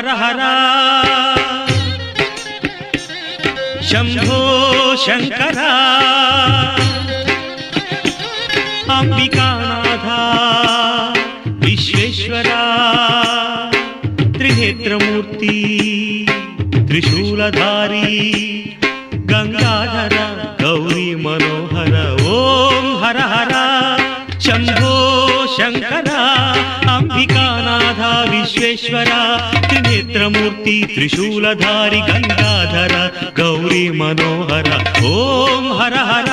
हर हर Shambho Shankara अंबिकानाथा Vishweshwara त्रिनेत्रमूर्ति त्रिशूलधारी Gangadhar Gauri मनोहर ओम हर हर Shambho Shankara अंबिकानाथ Vishweshwara त्रिनेत्रमूर्ति त्रिशूलधारी Gangadhar Gauri मनोहर ओम हर हर